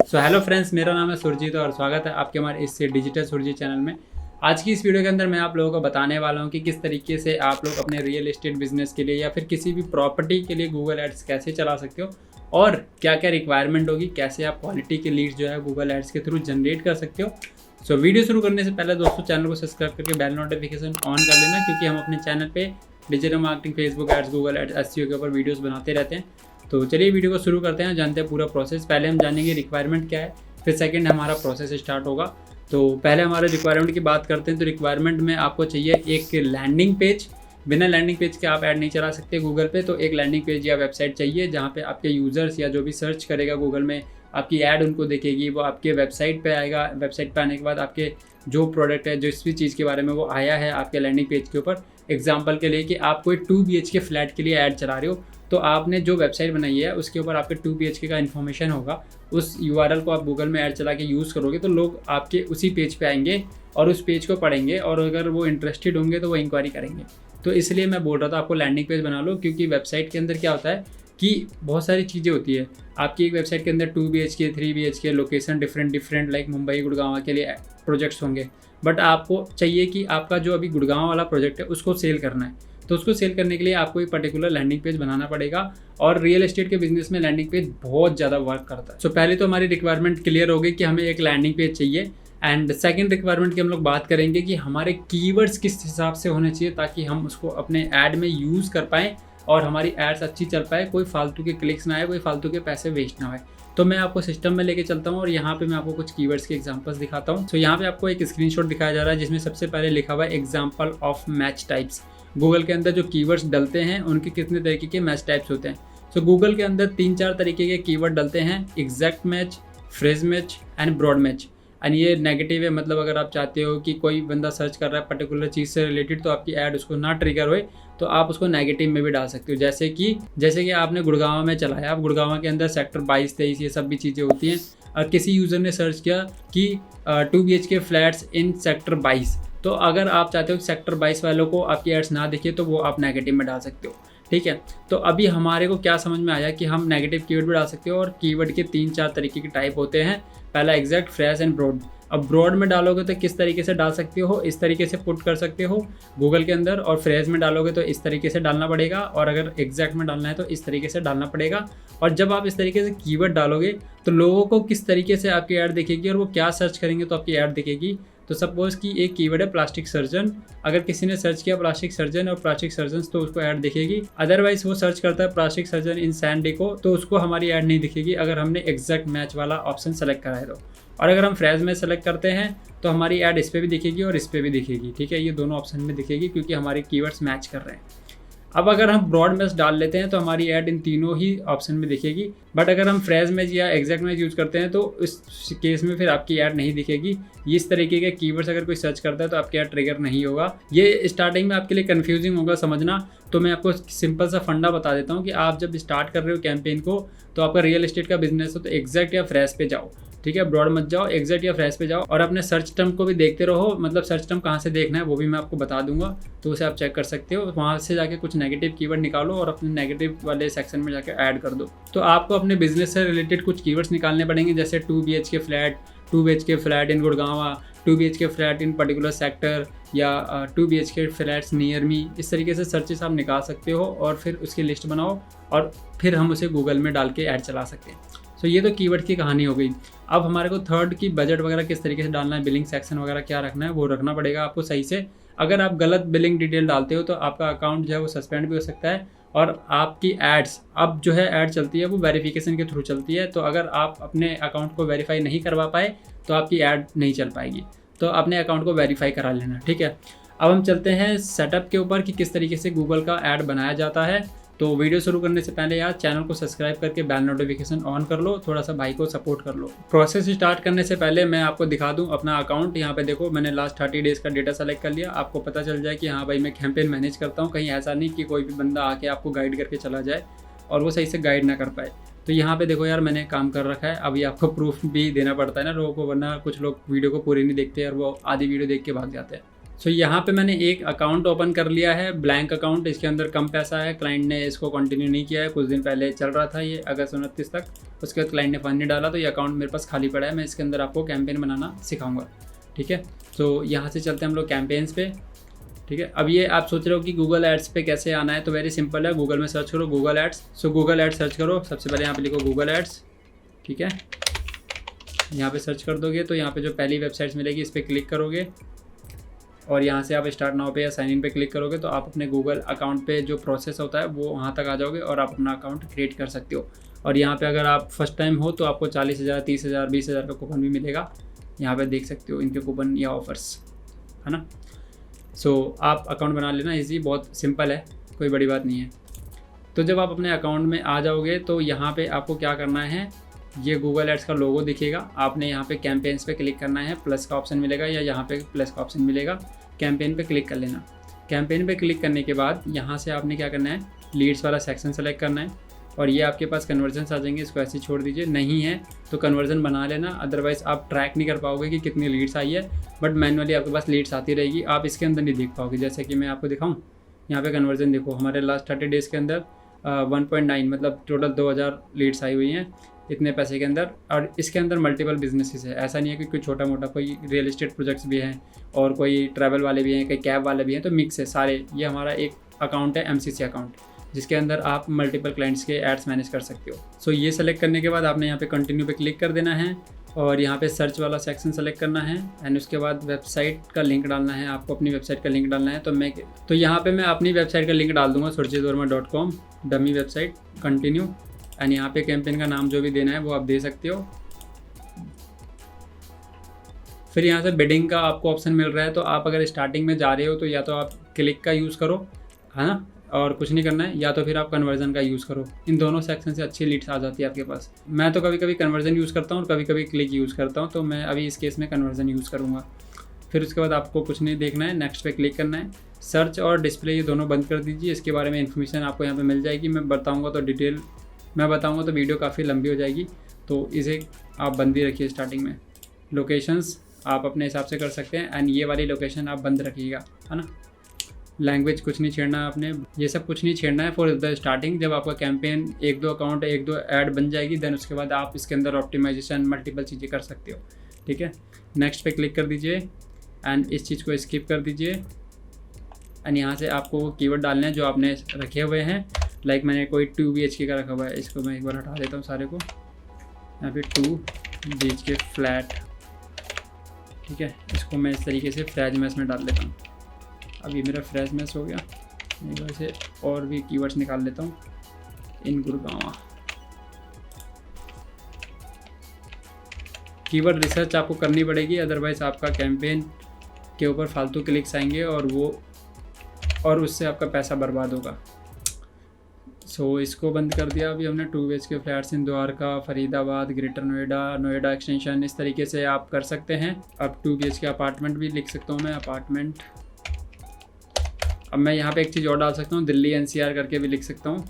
So hello friends, मेरा नाम है सुरजीत और स्वागत है आपके हमारे इस डिजिटल सुरजीत चैनल में। आज की इस वीडियो के अंदर मैं आप लोगों को बताने वाला हूं कि किस तरीके से आप लोग अपने रियल एस्टेट बिजनेस के लिए या फिर किसी भी प्रॉपर्टी के लिए गूगल एड्स कैसे चला सकते हो और क्या क्या रिक्वायरमेंट होगी, कैसे आप क्वालिटी के लीड्स जो है गूगल एड्स के थ्रू जनरेट कर सकते हो। सो वीडियो शुरू करने से पहले दोस्तों चैनल को सब्सक्राइब करके बेल नोटिफिकेशन ऑन कर लेना, क्योंकि हम अपने चैनल पे digital marketing, Facebook ads, Google ads, SEO के ऊपर वीडियोस बनाते रहते हैं। तो चलिए वीडियो को शुरू करते हैं, जानते हैं पूरा प्रोसेस। पहले हम जानेंगे रिक्वायरमेंट क्या है, फिर सेकंड हमारा प्रोसेस स्टार्ट होगा। तो पहले हमारे रिक्वायरमेंट की बात करते हैं। तो रिक्वायरमेंट में आपको चाहिए एक लैंडिंग पेज। बिना लैंडिंग पेज के आप ऐड नहीं चला सकते गूगल पे। तो एक लैंडिंग पेज या वेबसाइट चाहिए जहाँ पे आपके यूज़र्स या जो भी सर्च करेगा गूगल में आपकी ऐड उनको देखेगी, वो आपके वेबसाइट पे आएगा। वेबसाइट पे आने के बाद आपके जो प्रोडक्ट है, जिस भी चीज़ के बारे में वो आया है आपके लैंडिंग पेज के ऊपर, एग्जाम्पल के लिए कि आप कोई 2 BHK फ्लैट के लिए ऐड चला रहे हो, तो आपने जो वेबसाइट बनाई है उसके ऊपर आपके 2 BHK का इन्फॉर्मेशन होगा। उस URL को आप गूगल में ऐड चला के यूज़ करोगे तो लोग आपके उसी पेज पे आएंगे और उस पेज को पढ़ेंगे, और अगर वो इंटरेस्टेड होंगे तो वो इंक्वायरी करेंगे। तो इसलिए मैं बोल रहा था आपको लैंडिंग पेज बना लो, क्योंकि वेबसाइट के अंदर क्या होता है कि बहुत सारी चीज़ें होती है। आपकी एक वेबसाइट के अंदर 2 BHK, 3 BHK location different like Mumbai, Gurgaon के लिए प्रोजेक्ट्स होंगे, बट आपको चाहिए कि आपका जो अभी गुड़गांव वाला प्रोजेक्ट है उसको सेल करना है। तो उसको सेल करने के लिए आपको एक पर्टिकुलर लैंडिंग पेज बनाना पड़ेगा, और रियल एस्टेट के बिजनेस में लैंडिंग पेज बहुत ज़्यादा वर्क करता है। सो पहले तो हमारी रिक्वायरमेंट क्लियर हो गई कि हमें एक लैंडिंग पेज चाहिए। एंड सेकंड रिक्वायरमेंट की हम लोग बात करेंगे कि हमारे कीवर्ड्स किस हिसाब से होने चाहिए ताकि हम उसको अपने ऐड में यूज़ कर पाएँ और हमारी एड्स अच्छी चल पाए, कोई फालतू के क्लिक्स ना आए, कोई फालतू के पैसे वेस्ट ना आए। तो मैं आपको सिस्टम में लेके चलता हूँ और यहाँ पे मैं आपको कुछ कीवर्ड्स के एग्जांपल्स दिखाता हूँ। तो यहाँ पे आपको एक स्क्रीनशॉट दिखाया जा रहा है जिसमें सबसे पहले लिखा हुआ है example of match types. Google के अंदर जो कीवर्ड्स डलते हैं उनके कितने तरीके के मैच टाइप्स होते हैं। तो गूगल के अंदर 3-4 तरीके के कीवर्ड डलते हैं: exact match, phrase match and broad match. And ये नेगेटिव है, मतलब अगर आप चाहते हो कि कोई बंदा सर्च कर रहा है पर्टिकुलर चीज़ से रिलेटेड तो आपकी ऐड उसको ना ट्रिगर होए, तो आप उसको नेगेटिव में भी डाल सकते हो। जैसे कि आपने गुड़गांव में चलाया, आप गुड़गांव के अंदर सेक्टर 22-23 ये सब भी चीज़ें होती हैं, और किसी यूज़र ने सर्च किया कि 2 BHK फ्लैट्स इन सेक्टर 22, तो अगर आप चाहते हो कि सेक्टर 22 वालों को आपकी एड्स ना दिखे तो वो आप नेगेटिव में डाल सकते हो। ठीक है, तो अभी हमारे को क्या समझ में आया कि हम नेगेटिव कीवर्ड भी डाल सकते हो, और कीवर्ड के 3-4 तरीके के टाइप होते हैं। पहला एग्जैक्ट, फ्रेश एंड ब्रॉड। अब ब्रॉड में डालोगे तो किस तरीके से डाल सकते हो, इस तरीके से पुट कर सकते हो गूगल के अंदर, और फ्रेश में डालोगे तो इस तरीके से डालना पड़ेगा, और अगर एग्जैक्ट में डालना है तो इस तरीके से डालना पड़ेगा। और जब आप इस तरीके से कीवर्ड डालोगे तो लोगों को किस तरीके से आपकी ऐड दिखेगी और वो क्या सर्च करेंगे तो आपकी ऐड दिखेगी। तो सपोज कि एक कीवर्ड है प्लास्टिक सर्जन, अगर किसी ने सर्च किया प्लास्टिक सर्जन और प्लास्टिक सर्जन तो उसको ऐड दिखेगी। अदरवाइज वो सर्च करता है प्लास्टिक सर्जन इन सैन डिको तो उसको हमारी ऐड नहीं दिखेगी अगर हमने एग्जैक्ट मैच वाला ऑप्शन सेलेक्ट करा है तो। और अगर हम फ्रेज में सेलेक्ट करते हैं तो हमारी ऐड इस पर भी दिखेगी और इस पर भी दिखेगी। ठीक है, ये दोनों ऑप्शन में दिखेगी क्योंकि हमारे कीवर्ड्स मैच कर रहे हैं। अब अगर हम ब्रॉड मैच डाल लेते हैं तो हमारी ऐड इन तीनों ही ऑप्शन में दिखेगी, बट अगर हम फ्रेज मैच या एग्जैक्ट मैच यूज़ करते हैं तो इस केस में फिर आपकी ऐड नहीं दिखेगी। इस तरीके के कीवर्ड्स अगर कोई सर्च करता है तो आपकी ऐड ट्रिगर नहीं होगा। ये स्टार्टिंग में आपके लिए कंफ्यूजिंग होगा समझना, तो मैं आपको सिंपल सा फंडा बता देता हूँ कि आप जब स्टार्ट कर रहे हो कैंपेन को, तो आपका रियल एस्टेट का बिजनेस हो तो एग्जैक्ट या फ्रेश पे जाओ। ठीक है, ब्रॉड मत जाओ, एग्जैक्ट या फ्रेश पे जाओ, और अपने सर्च टर्म को भी देखते रहो। मतलब सर्च टर्म कहाँ से देखना है वो भी मैं आपको बता दूंगा, तो उसे आप चेक कर सकते हो। वहाँ से जाके कुछ नेगेटिव कीवर्ड निकालो और अपने नेगेटिव वाले सेक्शन में जाके ऐड कर दो। तो आपको अपने बिजनेस से रिलेटेड कुछ कीवर्ड्स निकालने पड़ेंगे, जैसे 2 BHK flat, 2 BHK flat in Gurgaon, 2 BHK flat in particular sector, या 2 BHK फ्लैट्स नियर मी। इस तरीके से सर्चेस आप निकाल सकते हो और फिर उसकी लिस्ट बनाओ और फिर हम उसे गूगल में डाल के ऐड चला सकते हैं। सो ये तो कीवर्ड की कहानी हो गई। अब हमारे को थर्ड की बजट वगैरह किस तरीके से डालना है, बिलिंग सेक्शन वगैरह क्या रखना है, वो रखना पड़ेगा आपको सही से। अगर आप गलत बिलिंग डिटेल डालते हो तो आपका अकाउंट जो है वो सस्पेंड भी हो सकता है, और आपकी एड्स अब जो है ऐड चलती है वो वेरिफिकेशन के थ्रू चलती है। तो अगर आप अपने अकाउंट को वेरीफाई नहीं करवा पाए तो आपकी ऐड नहीं चल पाएगी। तो अपने अकाउंट को वेरीफाई करा लेना। ठीक है, अब हम चलते हैं सेटअप के ऊपर कि किस तरीके से गूगल का ऐड बनाया जाता है। तो वीडियो शुरू करने से पहले यार चैनल को सब्सक्राइब करके बेल नोटिफिकेशन ऑन कर लो, थोड़ा सा भाई को सपोर्ट कर लो। प्रोसेस स्टार्ट करने से पहले मैं आपको दिखा दूं अपना अकाउंट। यहाँ पे देखो मैंने लास्ट 30 डेज़ का डेटा सेलेक्ट कर लिया। आपको पता चल जाए कि हाँ भाई मैं कैंपेन मैनेज करता हूँ, कहीं ऐसा नहीं कि कोई भी बंदा आके आपको गाइड करके चला जाए और वो सही से गाइड ना कर पाए। तो यहाँ पे देखो यार मैंने काम कर रखा है। अभी आपको प्रूफ भी देना पड़ता है ना लोगों को, वरना कुछ लोग वीडियो को पूरी नहीं देखते और वो आधी वीडियो देख के भाग जाते हैं। सो यहाँ पे मैंने एक अकाउंट ओपन कर लिया है, ब्लैंक अकाउंट। इसके अंदर कम पैसा है, क्लाइंट ने इसको कंटिन्यू नहीं किया है, कुछ दिन पहले चल रहा था ये अगस्त 29 तक। उसके बाद क्लाइंट ने फंड नहीं डाला, तो ये अकाउंट मेरे पास खाली पड़ा है। मैं इसके अंदर आपको कैंपेन बनाना सिखाऊंगा, ठीक है। तो यहाँ से चलते हैं हम लोग कैंपेन्स पे, ठीक है। अब ये आप सोच रहे हो कि गूगल एड्स पे कैसे आना है, तो वेरी सिंपल है। गूगल में सर्च करो Google ads. So Google ads search करो, सबसे पहले यहाँ पे लिखो गूगल एड्स, ठीक है। यहाँ पे सर्च कर दोगे तो यहाँ पे जो पहली वेबसाइट्स मिलेगी इस पर क्लिक करोगे और यहाँ से आप स्टार्ट नाउ पे या साइन इन पे क्लिक करोगे तो आप अपने गूगल अकाउंट पे जो प्रोसेस होता है वो वहाँ तक आ जाओगे और आप अपना अकाउंट क्रिएट कर सकते हो। और यहाँ पे अगर आप फर्स्ट टाइम हो तो आपको 40,000, 30,000, 20,000 का कूपन भी मिलेगा। यहाँ पे देख सकते हो इनके कूपन या ऑफर्स, है ना। सो आप अकाउंट बना लेना, इजी, बहुत सिंपल है, कोई बड़ी बात नहीं है। तो जब आप अपने अकाउंट में आ जाओगे तो यहाँ पे आपको क्या करना है, ये गूगल एड्स का लोगो दिखेगा, आपने यहाँ पे कैंपेन्स पे क्लिक करना है, प्लस का ऑप्शन मिलेगा या यहाँ पे प्लस का ऑप्शन मिलेगा, कैंपेन पे क्लिक कर लेना। कैंपेन पे क्लिक करने के बाद यहाँ से आपने क्या करना है, लीड्स वाला सेक्शन सेलेक्ट करना है और ये आपके पास कन्वर्जन्स आ जाएंगे। इसको ऐसे ही छोड़ दीजिए, नहीं है तो कन्वर्जन बना लेना, अदरवाइज़ आप ट्रैक नहीं कर पाओगे कि कितनी लीड्स आई है। बट मैनुअली आपके पास लीड्स आती रहेगी, आप इसके अंदर नहीं देख पाओगे। जैसे कि मैं आपको दिखाऊँ, यहाँ पे कन्वर्जन देखो, हमारे लास्ट 30 डेज़ के अंदर 1.9 मतलब टोटल 2000 लीड्स आई हुई हैं इतने पैसे के अंदर। और इसके अंदर मल्टीपल बिजनेसेस है, ऐसा नहीं है कि कोई छोटा मोटा, कोई रियल एस्टेट प्रोजेक्ट्स भी हैं और कोई ट्रैवल वाले भी हैं, कोई कैब वाले भी हैं, तो मिक्स है सारे। ये हमारा एक अकाउंट है MCC अकाउंट, जिसके अंदर आप मल्टीपल क्लाइंट्स के एड्स मैनेज कर सकते हो। सो ये सेलेक्ट करने के बाद आपने यहाँ पे कंटिन्यू पे क्लिक कर देना है और यहाँ पे सर्च वाला सेक्शन सेलेक्ट करना है एंड उसके बाद वेबसाइट का लिंक डालना है, आपको अपनी वेबसाइट का लिंक डालना है। तो यहाँ पे मैं अपनी वेबसाइट का लिंक डाल दूँगा, surjitverma.com, dummy website, continue and यहाँ पे कैंपेन का नाम जो भी देना है वो आप दे सकते हो। फिर यहाँ से बिडिंग का आपको ऑप्शन मिल रहा है, तो आप अगर स्टार्टिंग में जा रहे हो तो या तो आप क्लिक का यूज़ करो, है ना, और कुछ नहीं करना है, या तो फिर आप कन्वर्जन का यूज़ करो। इन दोनों सेक्शन से अच्छी लीड्स आ जाती है आपके पास। मैं तो कभी कभी कन्वर्जन यूज़ करता हूँ और कभी कभी क्लिक यूज़ करता हूँ, तो मैं अभी इस केस में कन्वर्जन यूज़ करूँगा। फिर उसके बाद आपको कुछ नहीं देखना है, नेक्स्ट पे क्लिक करना है। सर्च और डिस्प्ले ये दोनों बंद कर दीजिए, इसके बारे में इन्फॉर्मेशन आपको यहाँ पे मिल जाएगी। मैं बताऊँगा तो वीडियो काफ़ी लंबी हो जाएगी, तो इसे आप बंद ही रखिए स्टार्टिंग में। लोकेशंस आप अपने हिसाब से कर सकते हैं एंड ये वाली लोकेशन आप बंद रखिएगा, है ना। लैंग्वेज कुछ नहीं छेड़ना है आपने, ये सब कुछ नहीं छेड़ना है फॉर द स्टार्टिंग। जब आपका कैंपेन 1-2 अकाउंट 1-2 ऐड बन जाएगी, देन उसके बाद आप इसके अंदर ऑप्टिमाइजेशन मल्टीपल चीज़ें कर सकते हो, ठीक है। नेक्स्ट पे क्लिक कर दीजिए एंड इस चीज़ को स्किप कर दीजिए एंड यहाँ से आपको वो कीवर्ड डालने हैं जो आपने रखे हुए हैं। लाइक मैंने कोई 2 BHK का रखा हुआ है, इसको मैं एक बार हटा देता हूँ सारे को। यहाँ पे 2 BHK फ्लैट, ठीक है, इसको मैं इस तरीके से फ्रेज मैस में डाल देता हूँ। अभी मेरा फ्रेज मैस हो गया, एक बार से और भी कीवर्ड्स निकाल लेता हूँ। इन गुड़गांव, कीवर्ड रिसर्च आपको करनी पड़ेगी, अदरवाइज़ आपका कैंपेन के ऊपर फालतू क्लिक्स आएंगे और उससे आपका पैसा बर्बाद होगा। सो इसको बंद कर दिया। अभी हमने 2 BHK फ्लैट्स इन द्वारका, फरीदाबाद, ग्रेटर नोएडा एक्सटेंशन, इस तरीके से आप कर सकते हैं। अब 2 BHK अपार्टमेंट भी लिख सकता हूँ मैं, अपार्टमेंट। अब मैं यहाँ पे एक चीज़ और डाल सकता हूँ, दिल्ली NCR करके भी लिख सकता हूँ।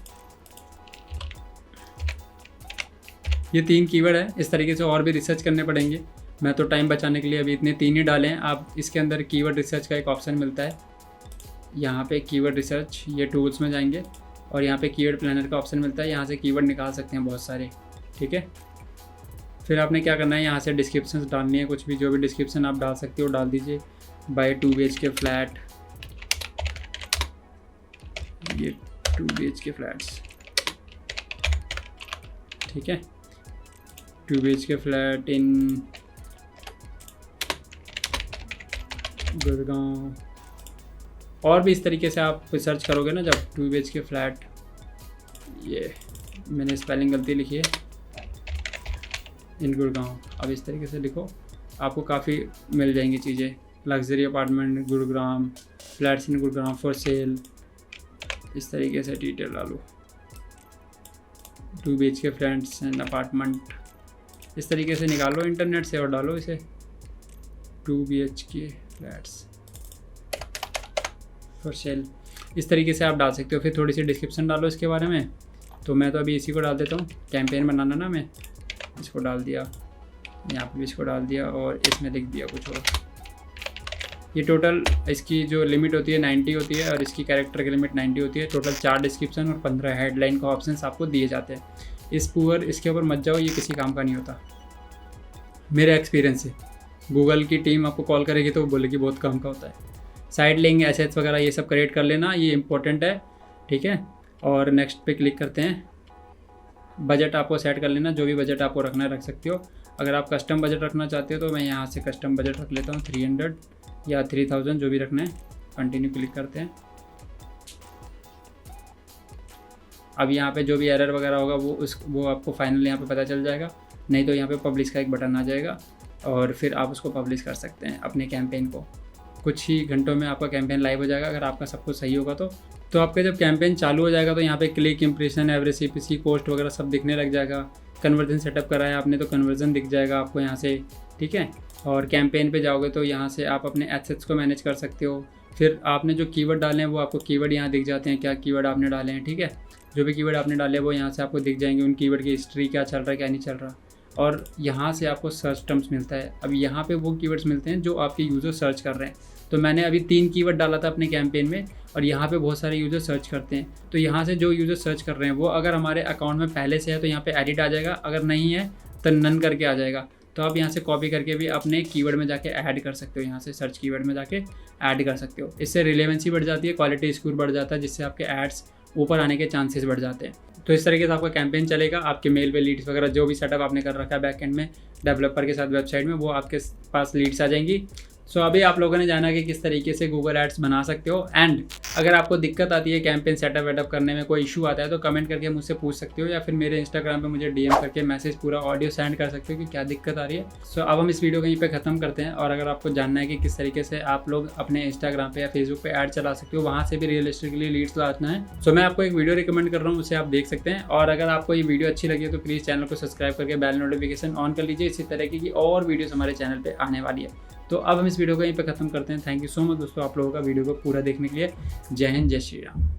ये 3 कीवर्ड है, इस तरीके से और भी रिसर्च करने पड़ेंगे। मैं तो टाइम बचाने के लिए अभी इतने 3 ही डाले हैं। आप इसके अंदर कीवर्ड रिसर्च का एक ऑप्शन मिलता है, यहाँ पे कीवर्ड रिसर्च, ये टूल्स में जाएंगे और यहाँ पे कीवर्ड प्लानर का ऑप्शन मिलता है, यहाँ से कीवर्ड निकाल सकते हैं बहुत सारे, ठीक है। फिर आपने क्या करना है, यहाँ से डिस्क्रिप्शन डालनी है, कुछ भी जो भी डिस्क्रिप्शन आप डाल सकते हो डाल दीजिए। बाय 2 BHK फ्लैट, ये 2 BHK फ्लैट्स, ठीक है, 2 BHK फ्लैट इन गुड़गांव। और भी इस तरीके से आप सर्च करोगे ना, जब 2 BHK फ्लैट, ये मैंने स्पेलिंग गलती लिखी है, इन गुड़गांव। अब इस तरीके से लिखो, आपको काफ़ी मिल जाएंगी चीज़ें। Luxury apartment Gurugram, flats in Gurugram for sale, इस तरीके से डिटेल डालो। 2 BHK फ्लैट्स एंड अपार्टमेंट, इस तरीके से निकालो इंटरनेट से और डालो इसे, 2 BHK फ्लैट्स फॉर सेल, इस तरीके से आप डाल सकते हो। फिर थोड़ी सी डिस्क्रिप्शन डालो इसके बारे में। तो मैं तो अभी इसी को डाल देता हूँ, कैंपेन बनाना ना, मैं इसको डाल दिया, यहाँ पे भी इसको डाल दिया और इसमें लिख दिया कुछ और। ये टोटल इसकी जो लिमिट होती है 90 होती है और इसकी कैरेक्टर की लिमिट 90 होती है। टोटल 4 डिस्क्रिप्शन और 15 हेडलाइन का ऑप्शंस आपको दिए जाते हैं। इसके ऊपर मत जाओ, ये किसी काम का नहीं होता मेरे एक्सपीरियंस से। गूगल की टीम आपको कॉल करेगी तो वो बोलेगी बहुत काम का होता है। साइड लिंक, एसेट्स वगैरह ये सब क्रिएट कर लेना, ये इंपॉर्टेंट है, ठीक है। और नेक्स्ट पे क्लिक करते हैं। बजट आपको सेट कर लेना, जो भी बजट आपको रखना है रख सकते हो। अगर आप कस्टम बजट रखना चाहते हो तो मैं यहाँ से कस्टम बजट रख लेता हूँ 300 या 3000, जो भी रखना है। कंटिन्यू क्लिक करते हैं। अब यहाँ पे जो भी एरर वगैरह होगा वो आपको फाइनल यहाँ पे पता चल जाएगा, नहीं तो यहाँ पे पब्लिश का एक बटन आ जाएगा और फिर आप उसको पब्लिश कर सकते हैं अपने कैंपेन को। कुछ ही घंटों में आपका कैंपेन लाइव हो जाएगा अगर आपका सब कुछ सही होगा तो आपका जब कैंपेन चालू हो जाएगा तो यहाँ पे click, impression, average CPC, cost वगैरह सब दिखने लग जाएगा। कन्वर्जन सेटअप करा है आपने तो कन्वर्जन दिख जाएगा आपको यहाँ से, ठीक है। और कैंपेन पे जाओगे तो यहाँ से आप अपने एसेट्स को मैनेज कर सकते हो। फिर आपने जो कीवर्ड डाले हैं वो आपको कीवर्ड यहाँ दिख जाते हैं, क्या कीवर्ड आपने डाले हैं, ठीक है। जो भी कीवर्ड आपने डाले वो यहाँ से आपको दिख जाएंगे, उन कीवर्ड की हिस्ट्री क्या चल रहा है क्या नहीं चल रहा। और यहाँ से आपको सर्च टर्म्स मिलता है। अब यहाँ पे वो कीवर्ड्स मिलते हैं जो आपके यूज़र सर्च कर रहे हैं। तो मैंने अभी 3 कीवर्ड डाला था अपने कैंपेन में और यहाँ पे बहुत सारे यूज़र सर्च करते हैं। तो यहाँ से जो यूज़र सर्च कर रहे हैं वो अगर हमारे अकाउंट में पहले से है तो यहाँ पे एडिट आ जाएगा, अगर नहीं है तो नन करके आ जाएगा। तो आप यहाँ से कॉपी करके भी अपने कीवर्ड में जाके ऐड कर सकते हो, यहाँ से सर्च कीवर्ड में जाके ऐड कर सकते हो। इससे रिलेवेंसी बढ़ जाती है, क्वालिटी स्कोर बढ़ जाता है, जिससे आपके एड्स ऊपर आने के चांसेस बढ़ जाते हैं। तो इस तरीके से आपका कैंपेन चलेगा। आपके मेल पे लीड्स वगैरह जो भी सेटअप आपने कर रखा है बैकएंड में डेवलपर के साथ वेबसाइट में, वो आपके पास लीड्स आ जाएंगी। सो अभी आप लोगों ने जाना कि किस तरीके से गूगल एड्स बना सकते हो। एंड अगर आपको दिक्कत आती है कैंपेन सेटअप वेटअप करने में, कोई इशू आता है तो कमेंट करके मुझसे पूछ सकते हो, या फिर मेरे इंस्टाग्राम पे मुझे DM करके मैसेज पूरा ऑडियो सेंड कर सकते हो कि क्या दिक्कत आ रही है। सो अब हम इस वीडियो को यहीं पे ख़त्म करते हैं। और अगर आपको जानना है कि किस तरीके से आप लोग अपने इंस्टाग्राम पे या फेसबुक पे ऐड चला सकते हो, वहाँ से भी रियल एस्टेट के लिए लीड्स लाना है, सो मैं आपको एक वीडियो रिकमेंड कर रहा हूँ, उसे आप देख सकते हैं। और अगर आपको ये वीडियो अच्छी लगी है तो प्लीज़ चैनल को सब्सक्राइब करके बेल नोटिफिकेशन ऑन कर लीजिए। इसी तरीके की और वीडियोस हमारे चैनल पे आने वाली है। तो अब हम इस वीडियो को यहीं पे ख़त्म करते हैं। थैंक यू सो मच दोस्तों आप लोगों का वीडियो को पूरा देखने के लिए। जय हिंद, जय श्री राम।